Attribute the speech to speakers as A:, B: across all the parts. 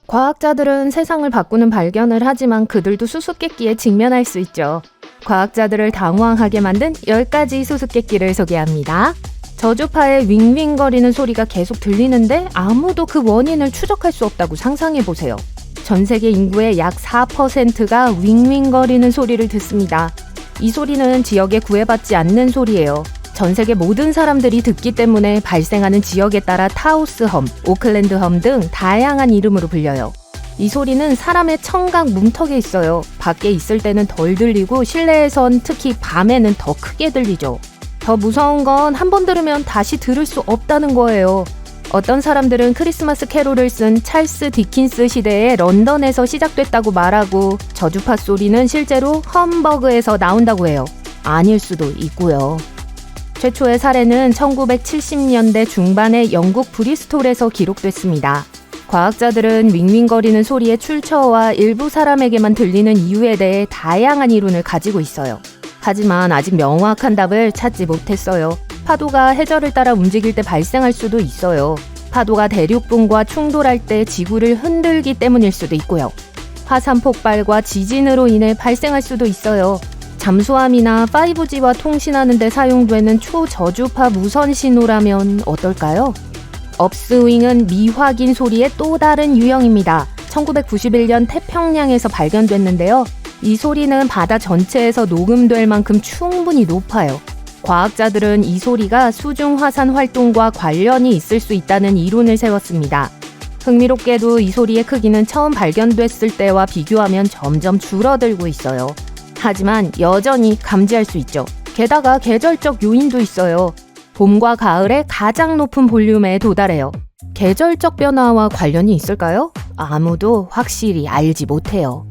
A: 과학자들은 세상을 바꾸는 발견을 하지만 그들도 수수께끼에 직면할 수 있죠. 과학자들을 당황하게 만든 10가지 수수께끼를 소개합니다. 저주파의 윙윙거리는 소리가 계속 들리는데 아무도 그 원인을 추적할 수 없다고 상상해보세요. 전 세계 인구의 약 4%가 윙윙거리는 소리를 듣습니다. 이 소리는 지역에 구애받지 않는 소리예요. 전 세계 모든 사람들이 듣기 때문에 발생하는 지역에 따라 타우스험, 오클랜드험 등 다양한 이름으로 불려요. 이 소리는 사람의 청각 문턱에 있어요. 밖에 있을 때는 덜 들리고 실내에선 특히 밤에는 더 크게 들리죠. 더 무서운 건 한 번 들으면 다시 들을 수 없다는 거예요. 어떤 사람들은 크리스마스 캐롤을 쓴 찰스 디킨스 시대에 런던에서 시작됐다고 말하고 저주파 소리는 실제로 험버그에서 나온다고 해요. 아닐 수도 있고요. 최초의 사례는 1970년대 중반에 영국 브리스톨에서 기록됐습니다. 과학자들은 윙윙거리는 소리의 출처와 일부 사람에게만 들리는 이유에 대해 다양한 이론을 가지고 있어요. 하지만 아직 명확한 답을 찾지 못했어요. 파도가 해저를 따라 움직일 때 발생할 수도 있어요. 파도가 대륙분과 충돌할 때 지구를 흔들기 때문일 수도 있고요. 화산 폭발과 지진으로 인해 발생할 수도 있어요. 잠수함이나 5G와 통신하는 데 사용되는 초저주파 무선 신호라면 어떨까요? 업스윙은 미확인 소리의 또 다른 유형입니다. 1991년 태평양에서 발견됐는데요. 이 소리는 바다 전체에서 녹음될 만큼 충분히 높아요. 과학자들은 이 소리가 수중 화산 활동과 관련이 있을 수 있다는 이론을 세웠습니다. 흥미롭게도 이 소리의 크기는 처음 발견됐을 때와 비교하면 점점 줄어들고 있어요. 하지만 여전히 감지할 수 있죠. 게다가 계절적 요인도 있어요. 봄과 가을에 가장 높은 볼륨에 도달해요. 계절적 변화와 관련이 있을까요? 아무도 확실히 알지 못해요.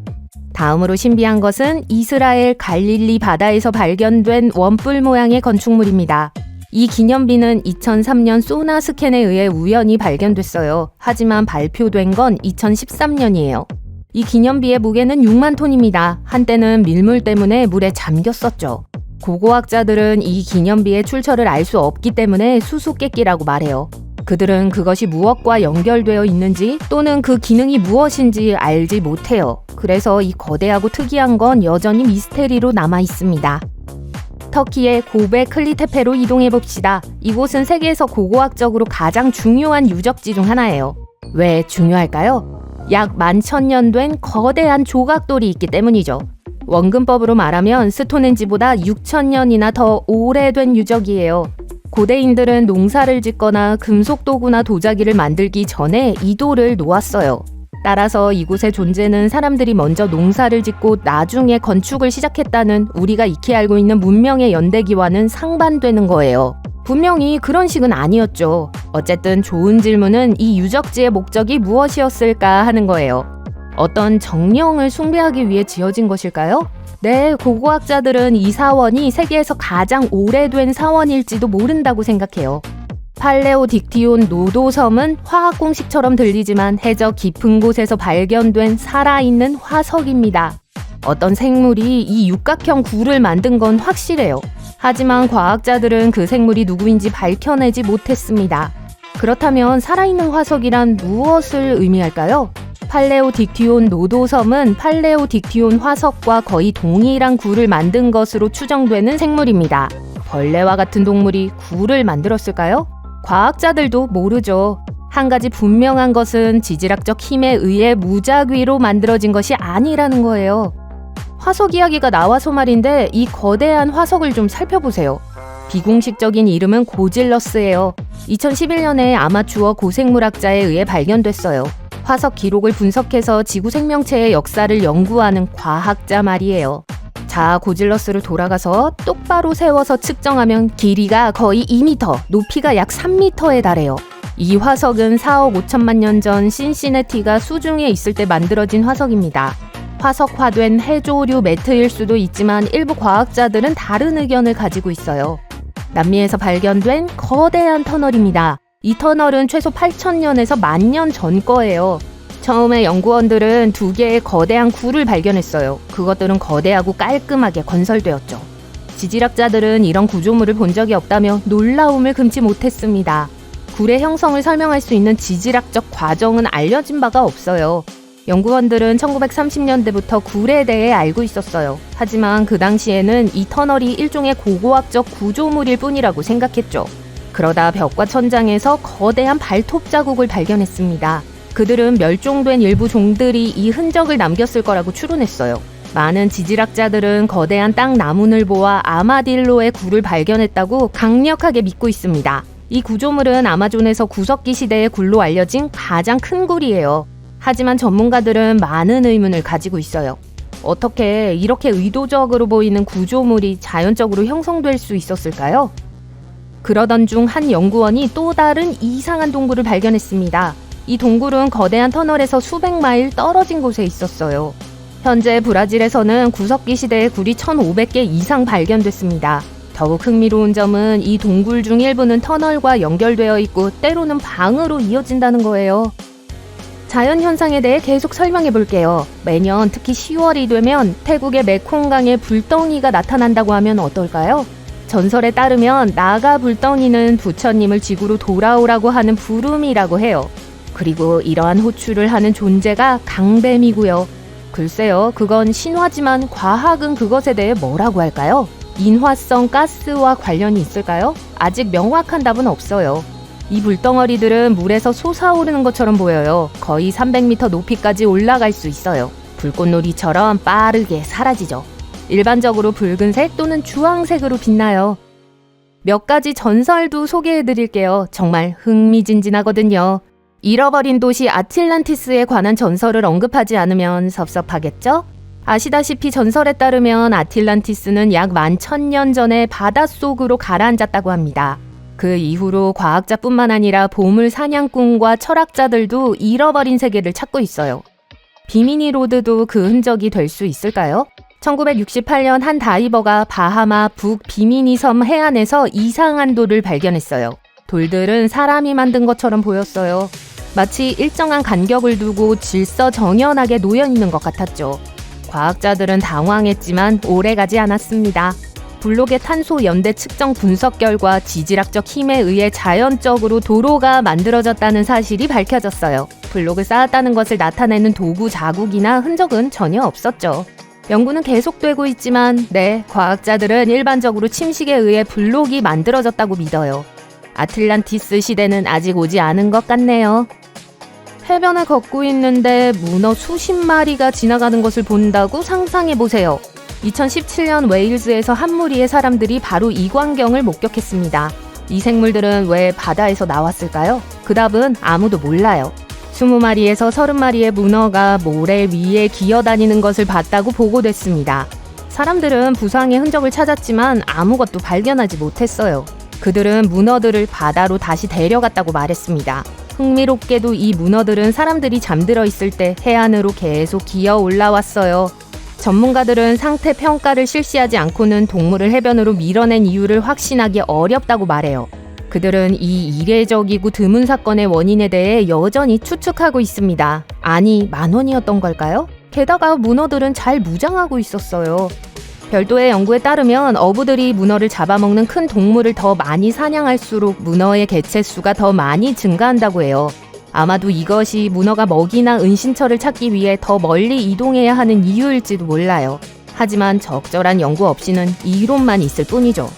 A: 다음으로 신비한 것은 이스라엘 갈릴리 바다에서 발견된 원뿔 모양의 건축물입니다. 이 기념비는 2003년 소나 스캔에 의해 우연히 발견됐어요. 하지만 발표된 건 2013년이에요. 이 기념비의 무게는 6만 톤입니다. 한때는 밀물 때문에 물에 잠겼었죠. 고고학자들은 이 기념비의 출처를 알 수 없기 때문에 수수께끼라고 말해요. 그들은 그것이 무엇과 연결되어 있는지 또는 그 기능이 무엇인지 알지 못해요. 그래서 이 거대하고 특이한 건 여전히 미스테리로 남아 있습니다. 터키의 고베 클리테페로 이동해봅시다. 이곳은 세계에서 고고학적으로 가장 중요한 유적지 중 하나예요. 왜 중요할까요? 약 11,000년 된 거대한 조각돌이 있기 때문이죠. 원근법으로 말하면 스톤헨지보다 6,000년이나 더 오래된 유적이에요. 고대인들은 농사를 짓거나 금속 도구나 도자기를 만들기 전에 이 돌을 놓았어요. 따라서 이곳의 존재는 사람들이 먼저 농사를 짓고 나중에 건축을 시작했다는 우리가 익히 알고 있는 문명의 연대기와는 상반되는 거예요. 분명히 그런 식은 아니었죠. 어쨌든 좋은 질문은 이 유적지의 목적이 무엇이었을까 하는 거예요. 어떤 정령을 숭배하기 위해 지어진 것일까요? 네, 고고학자들은 이 사원이 세계에서 가장 오래된 사원일지도 모른다고 생각해요. 팔레오딕티온 노도섬은 화학 공식처럼 들리지만 해저 깊은 곳에서 발견된 살아있는 화석입니다. 어떤 생물이 이 육각형 굴을 만든 건 확실해요. 하지만 과학자들은 그 생물이 누구인지 밝혀내지 못했습니다. 그렇다면 살아있는 화석이란 무엇을 의미할까요? 팔레오딕티온 노도섬은 팔레오딕티온 화석과 거의 동일한 굴을 만든 것으로 추정되는 생물입니다. 벌레와 같은 동물이 굴을 만들었을까요? 과학자들도 모르죠. 한 가지 분명한 것은 지질학적 힘에 의해 무작위로 만들어진 것이 아니라는 거예요. 화석 이야기가 나와서 말인데 이 거대한 화석을 좀 살펴보세요. 비공식적인 이름은 고질러스예요. 2011년에 아마추어 고생물학자에 의해 발견됐어요. 화석 기록을 분석해서 지구 생명체의 역사를 연구하는 과학자 말이에요. 자, 고질러스를 돌아가서 똑바로 세워서 측정하면 길이가 거의 2m, 높이가 약 3m에 달해요. 이 화석은 4억 5천만 년 전 신시내티가 수중에 있을 때 만들어진 화석입니다. 화석화된 해조류 매트일 수도 있지만 일부 과학자들은 다른 의견을 가지고 있어요. 남미에서 발견된 거대한 터널입니다. 이 터널은 최소 8,000년에서 10,000년 전 거예요. 처음에 연구원들은 2개의 거대한 굴을 발견했어요. 그것들은 거대하고 깔끔하게 건설되었죠. 지질학자들은 이런 구조물을 본 적이 없다며 놀라움을 금치 못했습니다. 굴의 형성을 설명할 수 있는 지질학적 과정은 알려진 바가 없어요. 연구원들은 1930년대부터 굴에 대해 알고 있었어요. 하지만 그 당시에는 이 터널이 일종의 고고학적 구조물일 뿐이라고 생각했죠. 그러다 벽과 천장에서 거대한 발톱 자국을 발견했습니다. 그들은 멸종된 일부 종들이 이 흔적을 남겼을 거라고 추론했어요. 많은 지질학자들은 거대한 땅 나무늘보와 아마딜로의 굴을 발견했다고 강력하게 믿고 있습니다. 이 구조물은 아마존에서 구석기 시대의 굴로 알려진 가장 큰 굴이에요. 하지만 전문가들은 많은 의문을 가지고 있어요. 어떻게 이렇게 의도적으로 보이는 구조물이 자연적으로 형성될 수 있었을까요? 그러던 중 한 연구원이 또 다른 이상한 동굴을 발견했습니다. 이 동굴은 거대한 터널에서 수백 마일 떨어진 곳에 있었어요. 현재 브라질에서는 구석기 시대의 굴이 1,500개 이상 발견됐습니다. 더욱 흥미로운 점은 이 동굴 중 일부는 터널과 연결되어 있고 때로는 방으로 이어진다는 거예요. 자연현상에 대해 계속 설명해 볼게요. 매년 특히 10월이 되면 태국의 메콩강에 불덩이가 나타난다고 하면 어떨까요? 전설에 따르면 나가 불덩이는 부처님을 지구로 돌아오라고 하는 부름이라고 해요. 그리고 이러한 호출을 하는 존재가 강뱀이고요. 글쎄요, 그건 신화지만 과학은 그것에 대해 뭐라고 할까요? 인화성 가스와 관련이 있을까요? 아직 명확한 답은 없어요. 이 불덩어리들은 물에서 솟아오르는 것처럼 보여요. 거의 300m 높이까지 올라갈 수 있어요. 불꽃놀이처럼 빠르게 사라지죠. 일반적으로 붉은색 또는 주황색으로 빛나요. 몇 가지 전설도 소개해드릴게요. 정말 흥미진진하거든요. 잃어버린 도시 아틀란티스에 관한 전설을 언급하지 않으면 섭섭하겠죠? 아시다시피 전설에 따르면 아틀란티스는 약 11,000년 전에 바닷속으로 가라앉았다고 합니다. 그 이후로 과학자뿐만 아니라 보물 사냥꾼과 철학자들도 잃어버린 세계를 찾고 있어요. 비미니 로드도 그 흔적이 될 수 있을까요? 1968년 한 다이버가 바하마 북 비미니 섬 해안에서 이상한 돌을 발견했어요. 돌들은 사람이 만든 것처럼 보였어요. 마치 일정한 간격을 두고 질서정연하게 놓여있는 것 같았죠. 과학자들은 당황했지만 오래가지 않았습니다. 블록의 탄소 연대 측정 분석 결과 지질학적 힘에 의해 자연적으로 도로가 만들어졌다는 사실이 밝혀졌어요. 블록을 쌓았다는 것을 나타내는 도구 자국이나 흔적은 전혀 없었죠. 연구는 계속되고 있지만 과학자들은 일반적으로 침식에 의해 블록이 만들어졌다고 믿어요. 아틀란티스 시대는 아직 오지 않은 것 같네요. 해변을 걷고 있는데 문어 수십 마리가 지나가는 것을 본다고 상상해보세요. 2017년 웨일즈에서 한 무리의 사람들이 바로 이 광경을 목격했습니다. 이 생물들은 왜 바다에서 나왔을까요? 그 답은 아무도 몰라요. 20마리에서 30마리의 문어가 모래 위에 기어다니는 것을 봤다고 보고됐습니다. 사람들은 부상의 흔적을 찾았지만 아무것도 발견하지 못했어요. 그들은 문어들을 바다로 다시 데려갔다고 말했습니다. 흥미롭게도 이 문어들은 사람들이 잠들어 있을 때 해안으로 계속 기어 올라왔어요. 전문가들은 상태 평가를 실시하지 않고는 동물을 해변으로 밀어낸 이유를 확신하기 어렵다고 말해요. 그들은 이 이례적이고 드문 사건의 원인에 대해 여전히 추측하고 있습니다. 아니, 만원이었던 걸까요? 게다가 문어들은 잘 무장하고 있었어요. 별도의 연구에 따르면 어부들이 문어를 잡아먹는 큰 동물을 더 많이 사냥할수록 문어의 개체수가 더 많이 증가한다고 해요. 아마도 이것이 문어가 먹이나 은신처를 찾기 위해 더 멀리 이동해야 하는 이유일지도 몰라요. 하지만 적절한 연구 없이는 이론만 있을 뿐이죠.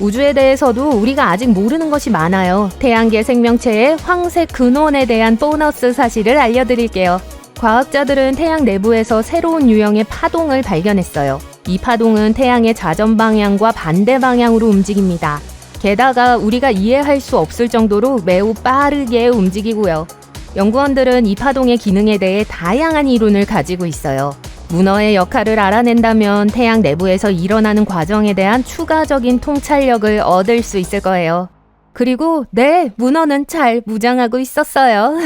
A: 우주에 대해서도 우리가 아직 모르는 것이 많아요. 태양계 생명체의 황색 근원에 대한 보너스 사실을 알려드릴게요. 과학자들은 태양 내부에서 새로운 유형의 파동을 발견했어요. 이 파동은 태양의 자전 방향과 반대 방향으로 움직입니다. 게다가 우리가 이해할 수 없을 정도로 매우 빠르게 움직이고요. 연구원들은 이 파동의 기능에 대해 다양한 이론을 가지고 있어요. 문어의 역할을 알아낸다면 태양 내부에서 일어나는 과정에 대한 추가적인 통찰력을 얻을 수 있을 거예요. 그리고 문어는 잘 무장하고 있었어요.